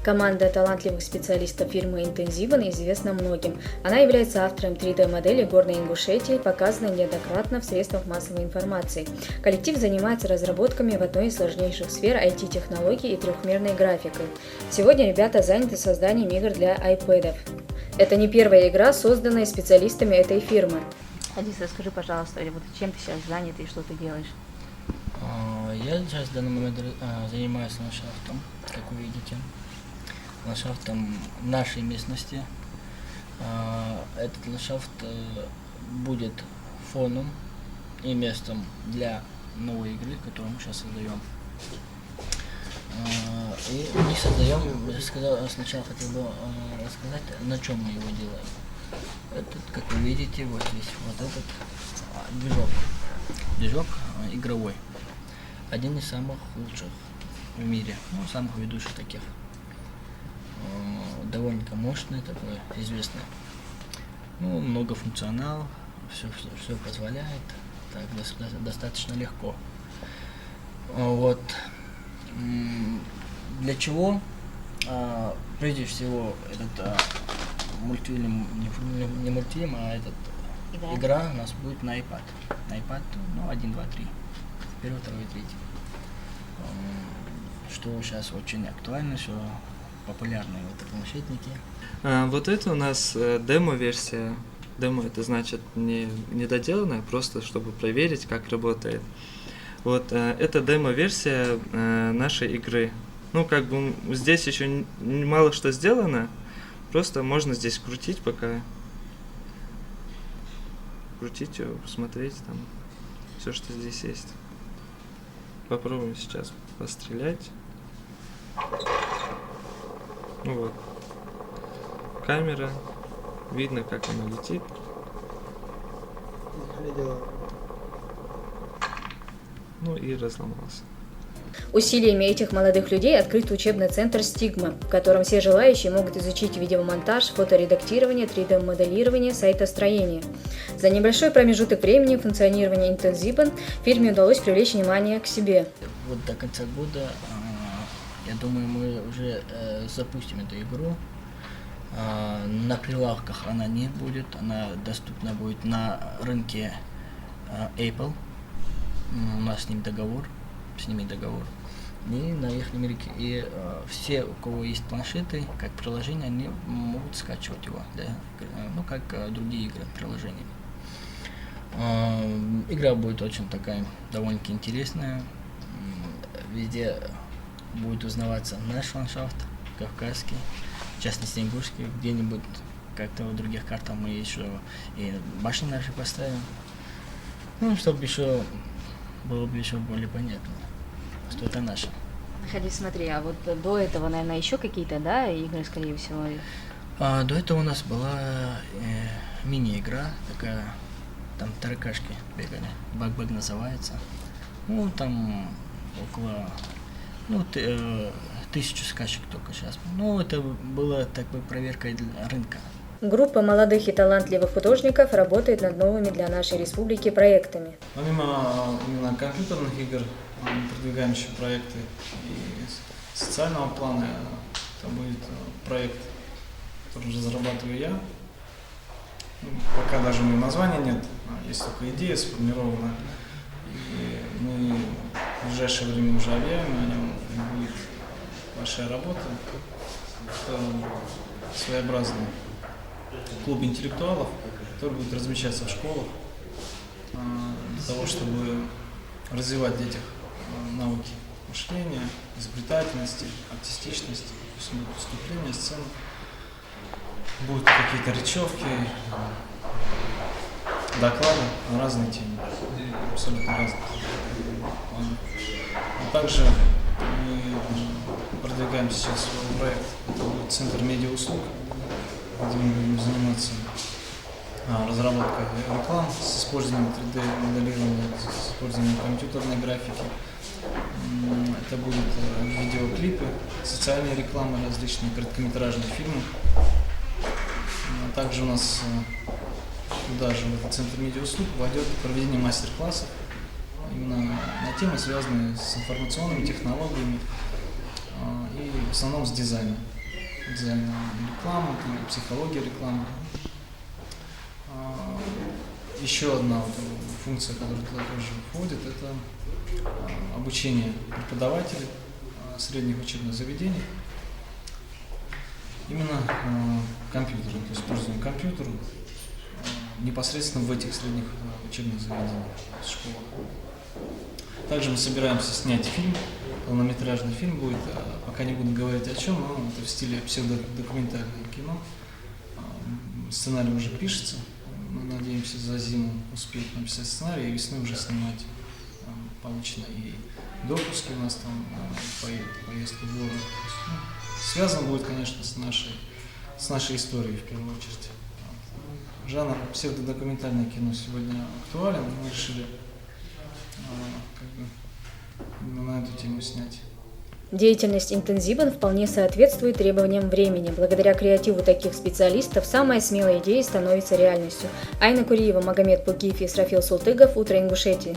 Команда талантливых специалистов фирмы Интензивен известна многим. Она является автором 3D-модели Горной Ингушетии, показанной неоднократно в средствах массовой информации. Коллектив занимается разработками в одной из сложнейших сфер IT-технологий и трехмерной графикой. Сегодня ребята заняты созданием игр для iPad'ов. Это не первая игра, созданная специалистами этой фирмы. Хадис, расскажи, пожалуйста, вот чем ты сейчас занят и что ты делаешь? Я сейчас в данный момент занимаюсь ландшафтом, как вы видите. Ландшафтом нашей местности. Этот ландшафт будет фоном и местом для новой игры, которую мы сейчас создаем. И мы создаем, сначала хотел бы рассказать, на чем мы его делаем. Этот, как вы видите, вот здесь вот этот движок игровой. Один из самых лучших в мире, самых ведущих таких. Довольно мощный такой, известный. Многофункционал, все позволяет, так достаточно легко. Вот. Для чего? Прежде всего, этот мультфильм, не мультфильм, а этот игра у нас будет на iPad. На iPad, 1, 2, 3. Первый, второй, третий. Что сейчас очень актуально, что популярные планшетники. Вот это у нас демо-версия. Демо это значит не недоделанная, просто чтобы проверить, как работает. Вот это демо-версия нашей игры. Здесь еще мало что сделано, просто можно здесь крутить пока. Крутить ее, посмотреть там все, что здесь есть. Попробуем сейчас пострелять. Вот. Камера. Видно, как она летит. И разломался. Усилиями этих молодых людей открыт учебный центр «Стигма», в котором все желающие могут изучить видеомонтаж, фоторедактирование, 3D-моделирование, сайтостроение. За небольшой промежуток времени функционирования Интензивен фирме удалось привлечь внимание к себе. Вот до конца года, я думаю, мы уже запустим эту игру. На прилавках она не будет, она доступна будет на рынке Apple. У нас с ними договор. И на их рынке. И все, у кого есть планшеты, как приложение, они могут скачивать его, да? Как другие игры, приложения. Игра будет очень такая, довольно-таки интересная. Везде будет узнаваться наш ландшафт, кавказский, в частности ингушский. Где-нибудь как-то в других картах мы еще и башни наши поставим. Чтобы еще было бы еще более понятно, что это наше. Хадис, смотри, а вот до этого, наверное, еще какие-то, игры, скорее всего? До этого у нас была мини-игра, такая, там таракашки бегали, баг-баг называется. Там около 1000 скачек только сейчас. Это было такой проверкой для рынка. Группа молодых и талантливых художников работает над новыми для нашей республики проектами. Помимо именно компьютерных игр, мы продвигаем еще проекты и социального плана. Это будет проект, который разрабатываю я. Пока даже у него названия нет, есть только идея сформирована. И мы в ближайшее время уже объявим о нем. Будет большая работа. Это своеобразный клуб интеллектуалов, который будет размещаться в школах для того, чтобы развивать в детях навыки мышления, изобретательности, артистичности, выступления, сцены. Будут какие-то речевки, доклады на разные темы, абсолютно разные. Также мы продвигаем сейчас свой проект, это будет центр медиауслуг, где мы будем заниматься разработкой реклам с использованием 3D-моделирования, с использованием компьютерной графики. Это будут видеоклипы, социальные рекламы, различные короткометражные фильмы. Также у нас туда же, в этот центр медиауслуг, войдет проведение мастер-классов именно на темы, связанные с информационными технологиями и основном с дизайна. Дизайна рекламы, там, психология рекламы. Еще одна вот функция, которая туда тоже входит, это обучение преподавателей средних учебных заведений именно компьютеру, то есть используем компьютер непосредственно в этих средних учебных заведениях, школах. Также мы собираемся снять фильм, полнометражный фильм будет, пока не буду говорить о чем, но это в стиле псевдодокументальное кино. Сценарий уже пишется, мы надеемся за зиму успеть написать сценарий и весной уже снимать. Получено и допуски у нас там, поездки в город. Связано будет, конечно, с нашей историей в первую очередь. Жанр псевдодокументальное кино сегодня актуален, мы решили именно на эту тему снять. Деятельность Интензивен вполне соответствует требованиям времени. Благодаря креативу таких специалистов самая смелая идея становится реальностью. Айна Куриева, Магомед Пугиев и Исрафил Султыгов. Утро Ингушетии.